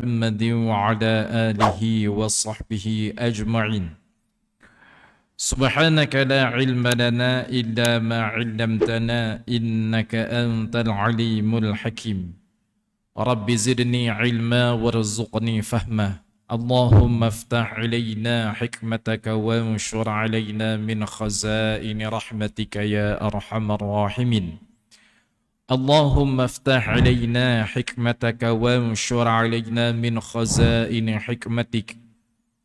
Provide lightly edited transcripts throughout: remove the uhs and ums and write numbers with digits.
محمد وعلى آله وصحبه أجمعين. سبحانك لا علم لنا إلا ما علمتنا إنك أنت العليم الحكيم. رب زدني علما وارزقني فهما. اللهم افتح علينا حكمتك وانشر علينا من خزائن رحمتك يا أرحم الراحمين. اللهم افتح علينا حكمتك وانشر علينا من خزائن حكمتك.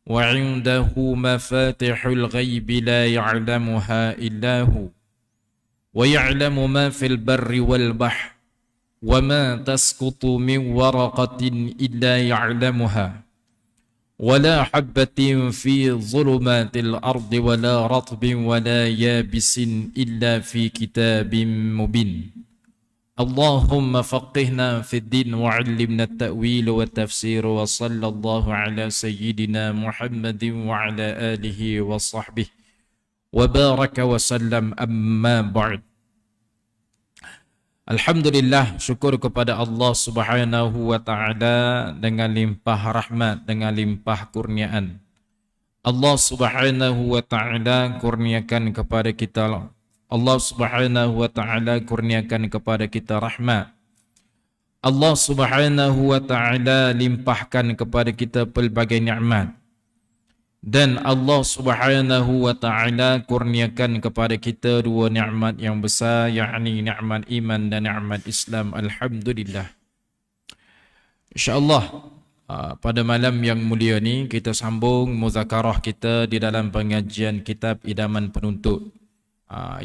وعنده مفاتح الغيب لا يعلمها إلا هو ويعلم ما في البر والبحر وما تسقط من ورقة إلا يعلمها ولا حبة في ظلمات الأرض ولا رطب ولا يابس إلا في كتاب مبين. اللهم فقهنا في الدين وعلمنا التأويل والتفسير وصلى الله على سيدنا محمد وعلى آله وصحبه وبارك وسلم أما بعد. Alhamdulillah, syukur kepada Allah Subhanahu wa taala dengan limpah rahmat, dengan limpah kurniaan. Allah Subhanahu wa taala kurniakan kepada kita, Allah Subhanahu wa taala kurniakan kepada kita rahmat. Allah Subhanahu wa taala limpahkan kepada kita pelbagai nikmat. Dan Allah Subhanahu wa taala kurniakan kepada kita dua nikmat yang besar, yakni nikmat iman dan nikmat Islam. Alhamdulillah. Insya-Allah pada malam yang mulia ni kita sambung muzakarah kita di dalam pengajian kitab Idaman Penuntut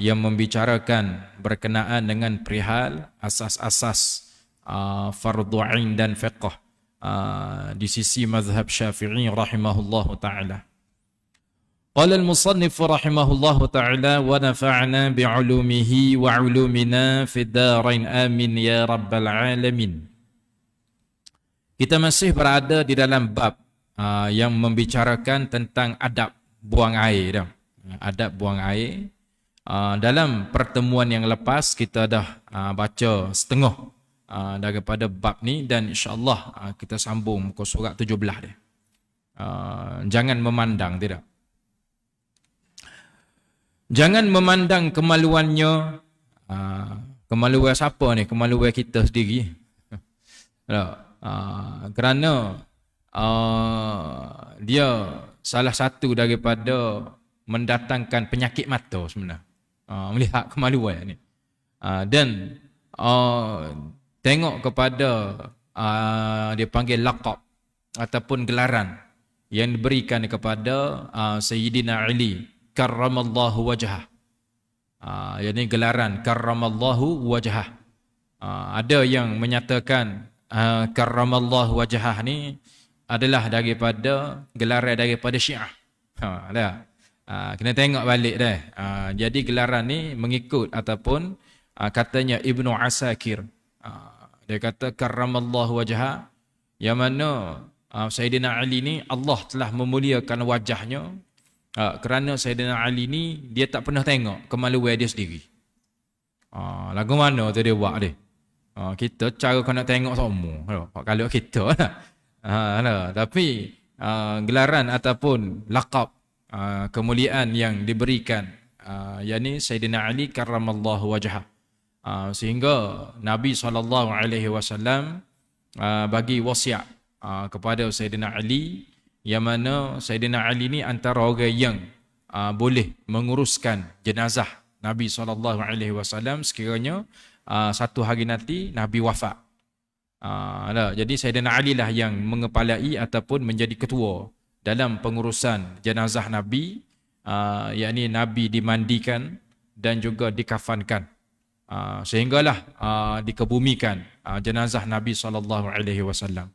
yang membicarakan berkenaan dengan perihal asas-asas fardu ain dan fiqh di sisi mazhab Syafi'i rahimahullahu taala. Qala al-musannif rahimahullahu taala wa nafa'na bi'ulumihi wa 'ulumina fid darain amin ya rabbal alamin. Kita masih berada di dalam bab yang membicarakan tentang adab buang air dah. Adab buang air. Dalam pertemuan yang lepas kita dah baca setengah daripada bab ni dan insya-Allah kita sambung muka surat 17 dia. Jangan memandang, tidak. Jangan memandang kemaluannya. Kemaluan siapa ni? Kemaluan kita sendiri. Kerana dia salah satu daripada mendatangkan penyakit mata sebenarnya. Melihat kemaluan ni. Dan tengok kepada dia panggil laqab ataupun gelaran yang diberikan kepada Sayyidina Ali karramallahu wajhah. Yakni gelaran karramallahu wajhah. Ada yang menyatakan karramallahu wajhah ni adalah daripada gelaran daripada Syiah. Kena tengok balik dah. Jadi gelaran ni mengikut ataupun katanya Ibnu Asakir. Dia kata karramallahu wajhah, yang mana Sayyidina Ali ni Allah telah memuliakan wajahnya kerana Sayyidina Ali ni dia tak pernah tengok kemaluan dia sendiri. Lagu mana tu dia buat dia? Kita cara kau nak tengok semua. Kalau kita lah. Tapi gelaran ataupun laqab kemuliaan yang diberikan yakni Sayyidina Ali karramallahu wajhah. Sehingga Nabi SAW bagi wasiat kepada Sayyidina Ali, yang mana Sayyidina Ali ni antara orang yang boleh menguruskan jenazah Nabi SAW sekiranya satu hari nanti Nabi wafat. Jadi Sayyidina Ali lah yang mengepalai ataupun menjadi ketua dalam pengurusan jenazah Nabi, yakni Nabi dimandikan dan juga dikafankan, sehinggalah dikebumikan jenazah Nabi SAW.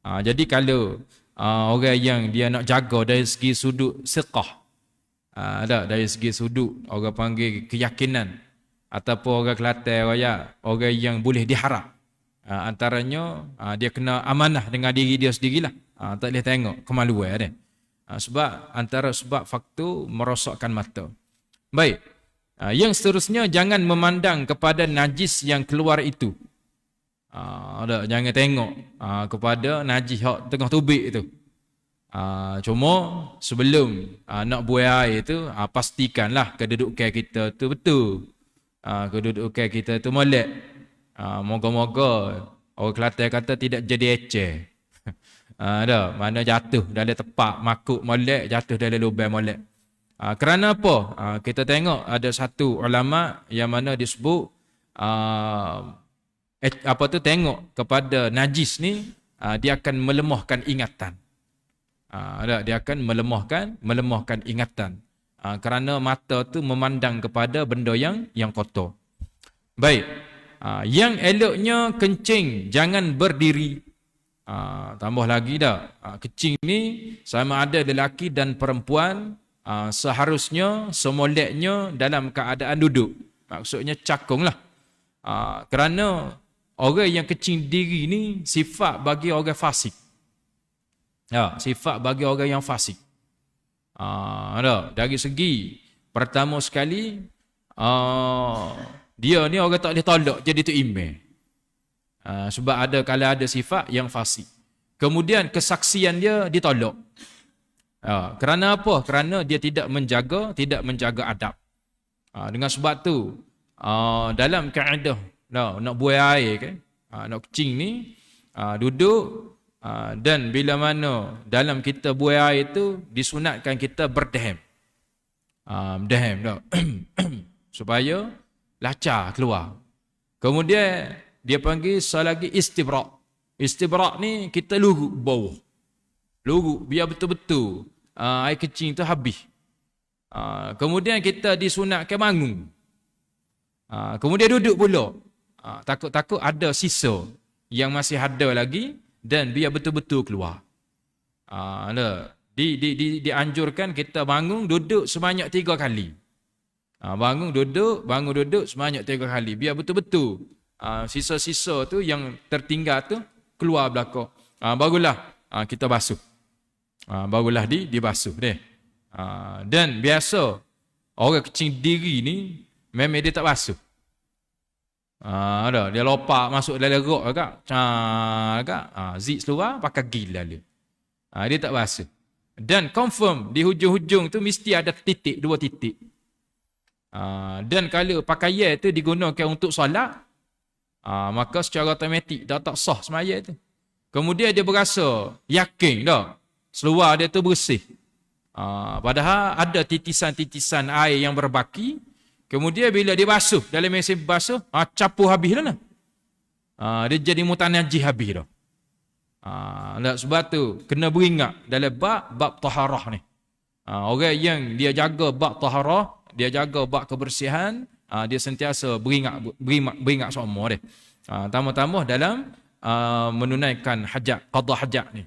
Jadi kalau orang yang dia nak jaga dari segi sudut siqah, dari segi sudut orang panggil keyakinan ataupun orang Kelantan orang yang boleh diharap, antaranya dia kena amanah dengan diri dia sendirilah. Tak boleh tengok kemaluan dia. Sebab antara sebab faktor merosakkan mata. Baik. Yang seterusnya, jangan memandang kepada najis yang keluar itu. Ada, jangan tengok kepada najis hak tengah tubik tu. Cuma sebelum nak buang air tu, pastikanlah kedudukan kita tu betul. Kedudukan kita tu molek. Moga-moga orang Kelantan kata tidak jadi ecer. Mana jatuh dalam tepak makuk molek, jatuh dalam lubang molek. Kerana apa? Kita tengok ada satu ulama yang mana disebut tengok kepada najis ni, dia akan melemahkan ingatan. Dia akan melemahkan ingatan. Kerana mata tu memandang kepada benda yang kotor. Baik. Yang eloknya kencing jangan berdiri. Tambah lagi dah. Kencing ni sama ada lelaki dan perempuan, seharusnya semoleknya dalam keadaan duduk. Maksudnya cakung lah. Kerana orang yang kencing diri ni sifat bagi orang fasik. Sifat bagi orang yang fasik. Dari segi pertama sekali, dia ni orang tak boleh tolak jadi tu imam. Sebab kalau ada sifat yang fasik. Kemudian kesaksian dia ditolak. Kerana apa? Kerana dia tidak menjaga adab. Dengan sebab tu, dalam kaedah nak buang air kan, nak kencing ni, duduk, dan bila mana dalam kita buang air tu disunatkan kita berdeham. Berdeham supaya lancar keluar. Kemudian dia panggil selagi istibrak. Istibrak ni kita luruk bawah. Luruk biar betul-betul air kencing tu habis. Kemudian kita disunatkan bangun. Kemudian duduk pula. Takut-takut ada sisa yang masih ada lagi dan biar betul-betul keluar. Dianjurkan kita bangun duduk sebanyak 3 kali. Bangun duduk sebanyak 3 kali. Biar betul-betul sisa-sisa tu yang tertinggal tu keluar belakang. Barulah kita basuh. Barulah dibasuh deh. Dan biasa orang kencing diri ni memang dia tak basuh. Dia lopak masuk dalam rok agak. Zip seluar pakai gila dia. Dia tak basuh. Dan confirm di hujung-hujung tu mesti ada titik, 2 titik. Dan kalau pakaian tu digunakan untuk solat, maka secara automatik dah tak sah semaya tu. Kemudian dia berasa yakin dah seluar dia tu bersih. Padahal ada titisan-titisan air yang berbaki. Kemudian bila dia basuh, dalam mesin basuh, campur habis dah. Dia jadi mutanajis habis dah. Sebab tu kena beringat dalam bab taharah ni. Orang yang dia jaga bab taharah, dia jaga bab kebersihan, dia sentiasa beringat semua dia. Tambah-tambah dalam menunaikan hajat, qada hajat ni.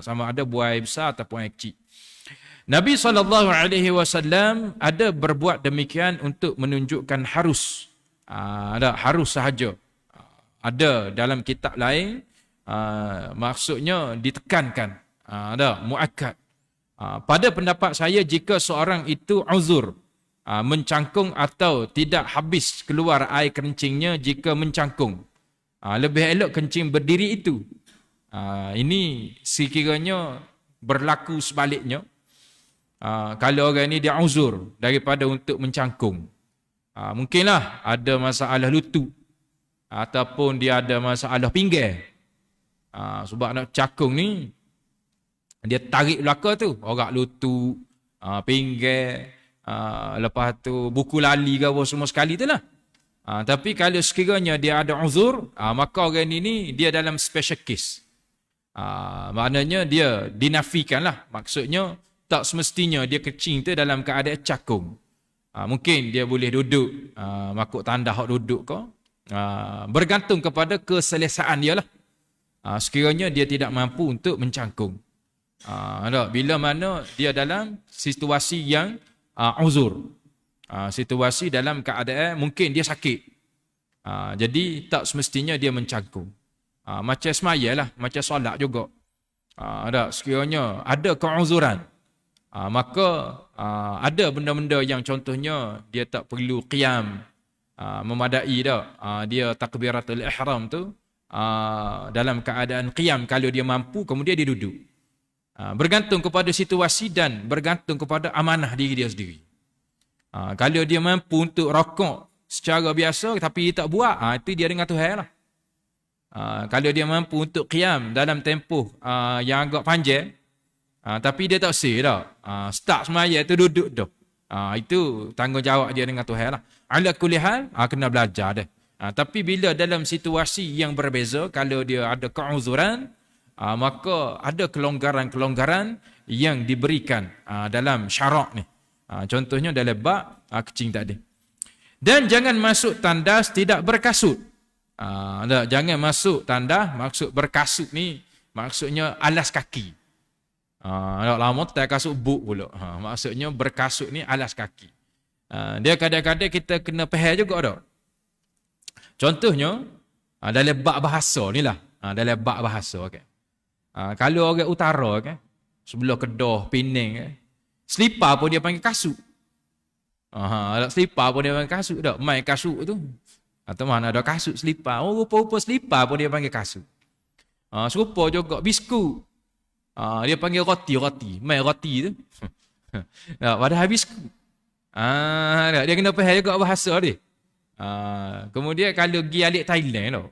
Sama ada buai besar ataupun air kecil. Nabi SAW ada berbuat demikian untuk menunjukkan harus. Harus sahaja. Ada dalam kitab lain, maksudnya ditekankan. Muakkad. Pada pendapat saya, jika seorang itu uzur, mencangkung atau tidak habis keluar air kencingnya jika mencangkung, lebih elok kencing berdiri itu. Ini sekiranya berlaku sebaliknya. Kalau orang ni dia uzur daripada untuk mencangkung, mungkinlah ada masalah lutut ataupun dia ada masalah pinggang. Sebab nak cakung ni dia tarik belakang tu, orang lutut, pinggang, lepas tu buku lali ke apa semua sekali tu lah. Tapi kalau sekiranya dia ada uzur, maka orang ini dia dalam special case. Maknanya dia dinafikan lah. Maksudnya tak semestinya dia kencing tu dalam keadaan cakung. Mungkin dia boleh duduk, makuk tanda hak duduk ke. Bergantung kepada keselesaan dia lah. Sekiranya dia tidak mampu untuk mencangkung. Bila mana dia dalam situasi yang uzur. Situasi dalam keadaan mungkin dia sakit. Jadi tak semestinya dia mencangkung. Macam semaya lah, macam solat juga. Sekiranya ada keuzuran, maka ada benda-benda yang contohnya dia tak perlu qiyam memadai dah. Dia takbiratul ihram tu dalam keadaan qiyam kalau dia mampu, kemudian dia duduk. Bergantung kepada situasi dan bergantung kepada amanah diri dia sendiri. Kalau dia mampu untuk rokok secara biasa tapi dia tak buat, itu dia dengan Tuhan lah. Kalau dia mampu untuk qiyam dalam tempoh yang agak panjang, tapi dia tak sih dah. Start semaya tu duduk dah. Itu tanggungjawab dia dengan Tuhan lah. Ala kulli hal, kena belajar dah. Tapi bila dalam situasi yang berbeza, kalau dia ada keuzuran, maka ada kelonggaran-kelonggaran yang diberikan dalam syarak ni. Contohnya dalam bab kecing tadi. Dan jangan masuk tandas tidak berkasut. Jangan masuk tandas, maksud berkasut ni maksudnya alas kaki. Lama tak kasut buk pula. Maksudnya berkasut ni alas kaki. Dia kadang-kadang kita kena faham juga dah. Contohnya dalam bab bahasa ni lah. Dalam bab bahasa, okay. Kalau orang utara, okay, sebelah Kedah, Penang, selipar pun dia panggil kasut. Selipar pun dia panggil kasut dah. Main kasut tu. Atau mana ada kasut selipar. Rupa-rupa selipar pun dia panggil kasut. Serupa juga biskut. Dia panggil roti. Main roti tu. Padahal biskut. Dia kena faham juga bahasa dia. Kemudian kalau pergi alik Thailand tu.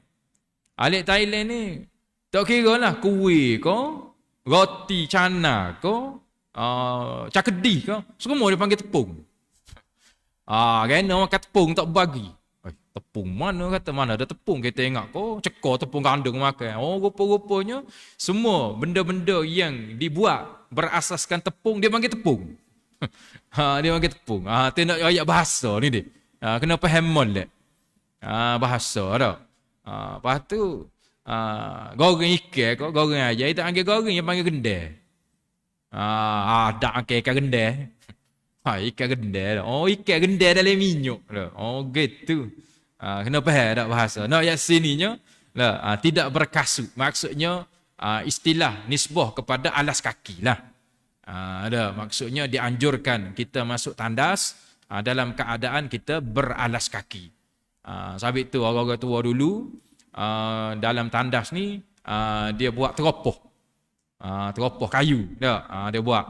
Alik Thailand ni tak kira lah kuih ke, roti cana ke, cakedi ke, semua dia panggil tepung. Kena makan tepung tak bagi. Tepung mana kata, mana ada tepung, kita ingat kau cekor tepung kandung makan. Rupa-rupanya semua benda-benda yang dibuat berasaskan tepung dia panggil tepung. Dia panggil tepung. Tu nak ayat bahasa ni dia. Kena faham molek. Bahasa dah. Lepas tu goreng ikan kau, goreng aja. Itu panggil goreng yang panggil gendai. Ada ikan gendai. Ikan gendai. Ikan gendai dalam minyak. Gitu. Kena faham tak bahasa. Nak ayat sininya tidak berkasut. Maksudnya istilah nisbah kepada alas kaki lah. Maksudnya dianjurkan kita masuk tandas dalam keadaan kita beralas kaki. Sebab itu orang-orang tua dulu dalam tandas ni dia buat teropoh kayu dia buat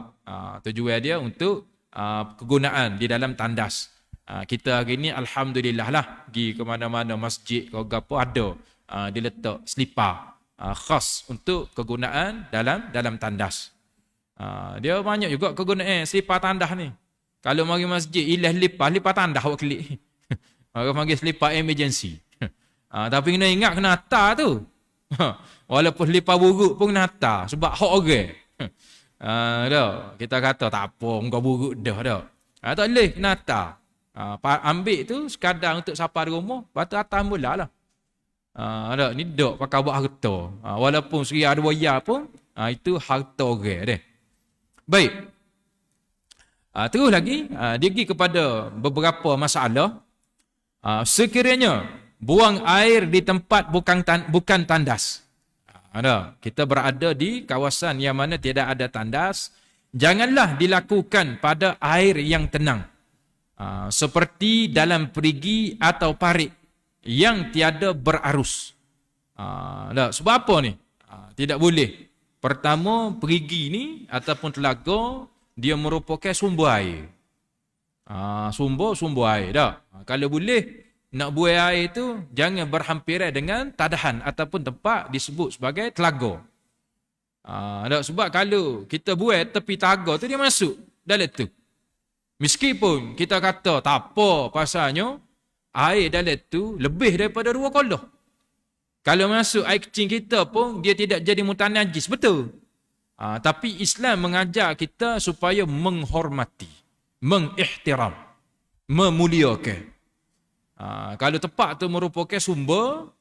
tujuan dia untuk kegunaan di dalam tandas. Kita hari ni alhamdulillah lah pergi ke mana-mana masjid ke apa ada dia letak selipar khas untuk kegunaan dalam tandas. Dia banyak juga kegunaan selipar tandas ni. Kalau mari masjid ilah lipas tandas awak klik. Orang panggil selipar emergency. Tapi kena ingat kena hantar tu. Walaupun selipar buruk pun kena hantar. Sebab hak orang. Kita kata tak apa, muka buruk dah. Tak boleh, kena hantar. Ambil tu sekadar untuk siapa di rumah. Lepas tu hantar mula lah. Ni dok pakai buat harta. Walaupun seri ada waya pun, itu harta orang deh. Baik. Terus lagi, dia pergi kepada beberapa masalah. Sekiranya buang air di tempat bukan tandas. Kita berada di kawasan yang mana tidak ada tandas, janganlah dilakukan pada air yang tenang. Seperti dalam perigi atau parit yang tiada berarus. Sebab apa ni? Tidak boleh. Pertama, perigi ni ataupun telaga dia merupakan sumber air. Sumber air dah. Kalau boleh nak buang air tu jangan berhampiran dengan tadahan ataupun tempat disebut sebagai telaga. Sebab kalau kita buat tepi telaga tu dia masuk dalam tu. Meskipun kita kata tak apa pasalnya air dalam tu lebih daripada 2 kolah. Kalau masuk air kecil kita pun dia tidak jadi mutanajis, betul. Tapi Islam mengajar kita supaya menghormati, mengihtiram, memuliakan. Kalau tempat tu merupakan sumber,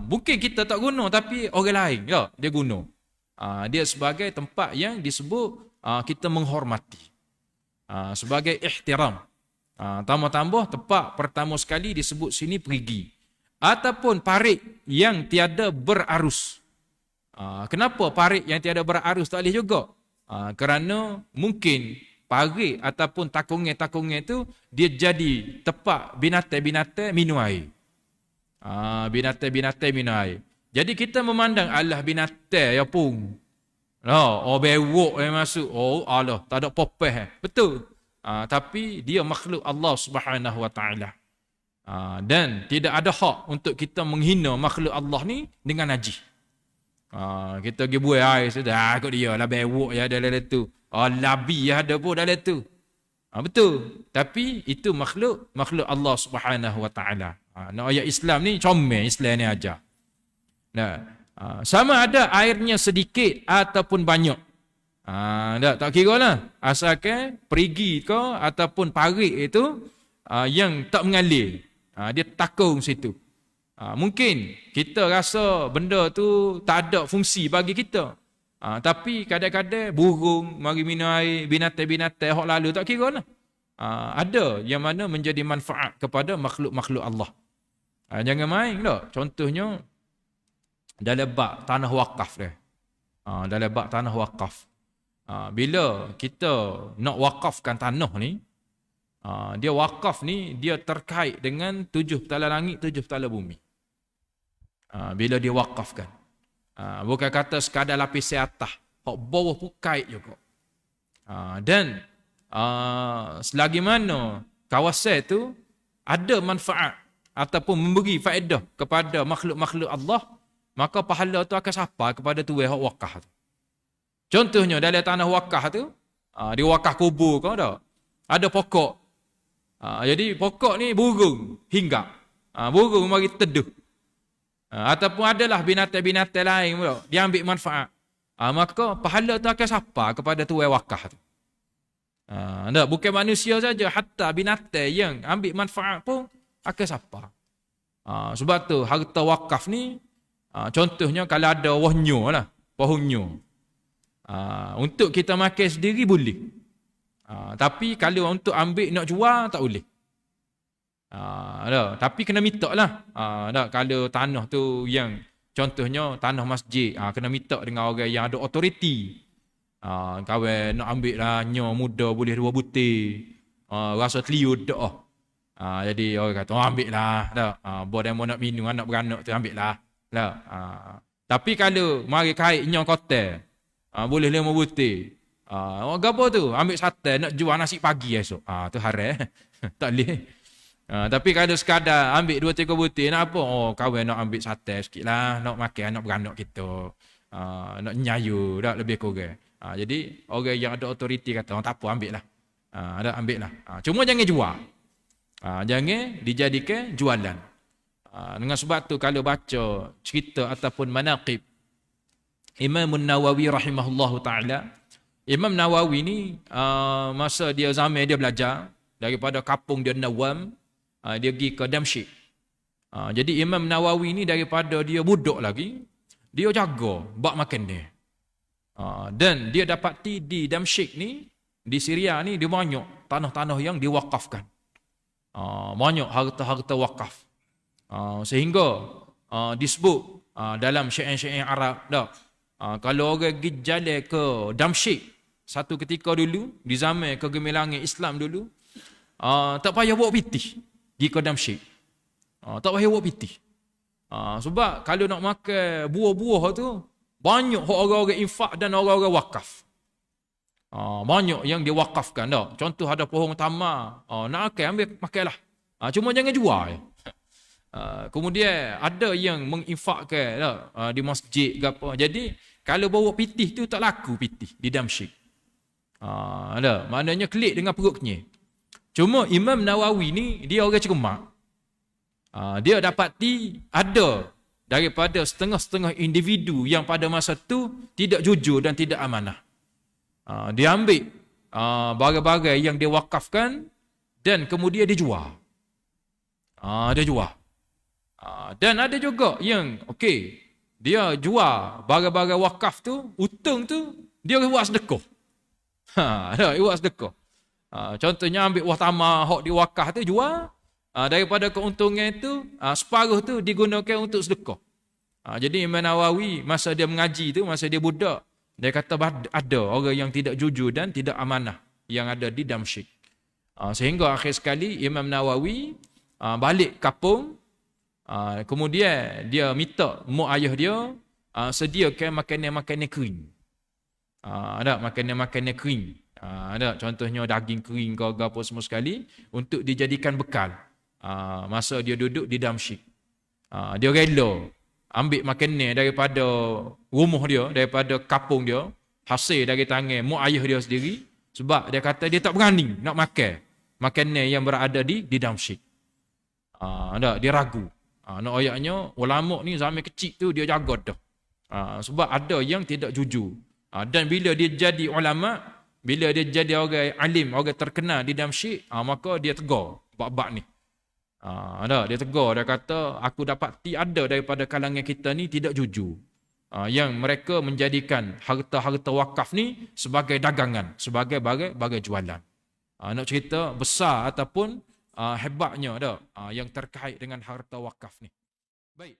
mungkin kita tak guna tapi orang lain dia guna. Dia sebagai tempat yang disebut kita menghormati. Sebagai ihtiram. Tambah-tambah tempat pertama sekali disebut sini perigi. Ataupun parit yang tiada berarus. Kenapa parit yang tiada berarus tak boleh juga? Kerana mungkin parit ataupun takungan-takungan tu dia jadi tempat binatang-binatang minum air. Binatang-binatang minum air. Jadi kita memandang Allah binatang ya pun. Bewok yang masuk. Allah, tak ada popeh. Betul. Tapi dia makhluk Allah Subhanahu Wa Taala. Dan tidak ada hak untuk kita menghina makhluk Allah ni dengan najis. Kita pergi buai air sudah. Kau dia lah bewok ya dalam tu. Labi ya ada pun dalam tu. Betul. Tapi itu makhluk Allah Subhanahu Wa Taala. Ayat Islam ni comel Islam ni ajar. Sama ada airnya sedikit ataupun banyak. Tak kira lah. Asalkan perigi ke ataupun parit itu yang tak mengalir. Dia takung situ. Mungkin kita rasa benda tu tak ada fungsi bagi kita. Tapi kadang-kadang burung mari minum air, binatang-binatang hok lalu tak kira lah. Ada yang mana menjadi manfaat kepada makhluk-makhluk Allah. Jangan main tak. Contohnya dalam bab tanah wakaf dia. Dalam bab tanah wakaf. Bila kita nak wakafkan tanah ni, dia wakaf ni dia terkait dengan 7 petala langit, 7 petala bumi. Bila dia wakafkan. Bukan kata sekadar lapis atas, hak bawah pun kait juga. Dan selagi mana kawasan tu ada manfaat ataupun memberi faedah kepada makhluk-makhluk Allah, maka pahala tu akan sampai kepada tuan hak wakaf tu. Contohnya dalam tanah wakaf tu, dia wakaf kubur kau dah. Ada pokok. Jadi pokok ni burung hinggap. Burung mari teduh. Ataupun adalah binatang-binatang lain pula, dia ambil manfaat. Maka pahala tu akan sampai kepada tuan wakaf tu. Bukan manusia saja, hatta binatang yang ambil manfaat pun akan sampai. Sebab tu harta wakaf ni, contohnya kalau ada wahnyo lah, pohonyo. Untuk kita makan sendiri boleh. Tapi kalau untuk ambil nak jual tak boleh. Tapi kena minta lah. Kalau tanah tu yang contohnya tanah masjid, kena minta dengan orang yang ada otoriti. Kawan nak ambil lah nyo muda boleh 2 butir. Rasa teliud dah. Jadi orang kata ambil lah. Boleh mau nak minum anak beranak tu ambil lah. Tapi kalau mari kait nyo kotel, boleh 5 butir. Gapo tu? Ambil sate nak jual nasi pagi esok. Tu haram. Tak boleh. Tapi kalau sekadar ambil 2-3 butir nak apa? Kawan nak ambil sate sikitlah, nak makan anak beranak kita. Nak nyayu dak lebih kurang. Jadi orang yang ada otoriti kata tak apa ambil lah. Ambil lah. Cuma jangan jual. Jangan dijadikan jualan. Dengan sebab tu kalau baca cerita ataupun manaqib Imam Nawawi rahimahullahu ta'ala. Imam Nawawi ni masa dia zaman dia belajar daripada kampung dia Nawam, dia pergi ke Damsyik. Jadi Imam Nawawi ni daripada dia budak lagi, dia jaga bak makan dia. Dan dia dapati di Damsyik ni, di Syria ni dia banyak tanah-tanah yang diwakafkan. Banyak harta-harta wakaf. Sehingga disebut dalam syair-syair Arab dah. Kalau orang pergi jalan ke Damsyik satu ketika dulu, di zaman kegemilangan Islam dulu, tak payah bawa pitih pergi ke Damsyik. Tak payah bawa pitih. Sebab kalau nak makan buah-buah tu, banyak orang-orang infak dan orang-orang wakaf. Banyak yang diwakafkan dah. Contoh ada pohon tamar, nak makan ambil makanlah. Cuma jangan jual. Kemudian ada yang menginfakkan di masjid ke apa. Jadi kalau bawa pitih tu tak laku pitih di Damsyik. Maknanya klik dengan perutnya. Cuma Imam Nawawi ni dia orang cermat. Dia dapati ada daripada setengah-setengah individu yang pada masa tu tidak jujur dan tidak amanah. Dia ambil barang-barang yang dia wakafkan dan kemudian dia jual. Dia jual. Dan ada juga yang dia jual barang-barang wakaf tu, untung tu dia buat sedekah. Dia buat sedekah. Contohnya ambil buah tamar hak di wakaf tu jual, daripada keuntungan itu separuh tu digunakan untuk sedekah. Jadi Imam Nawawi masa dia mengaji tu, masa dia budak, dia kata ada orang yang tidak jujur dan tidak amanah yang ada di Damsyik. Sehingga akhir sekali Imam Nawawi balik kampung, Kemudian dia minta mak ayah dia sediakan makanan-makanan kering. Ada makanan-makanan kering. Ada contohnya daging kering ke apa semua sekali untuk dijadikan bekal. Masa dia duduk di Damsyik. Dia rela ambil makanan daripada rumah dia, daripada kampung dia, hasil dari tangan mak ayah dia sendiri, sebab dia kata dia tak berani nak makan makanan yang berada di Damsyik. Dia ragu. Nak ayatnya ulama ni zaman kecil tu dia jaga dah. Sebab ada yang tidak jujur. Dan bila dia jadi ulama, bila dia jadi orang alim, orang terkenal di Damsyik, maka dia tegur bab-bab ni. Dia tegur, dia kata aku dapati ada daripada kalangan kita ni tidak jujur. Yang mereka menjadikan harta-harta wakaf ni sebagai dagangan, sebagai bagai jualan. Nak cerita besar ataupun hebatnya yang terkait dengan harta wakaf ni. Baik.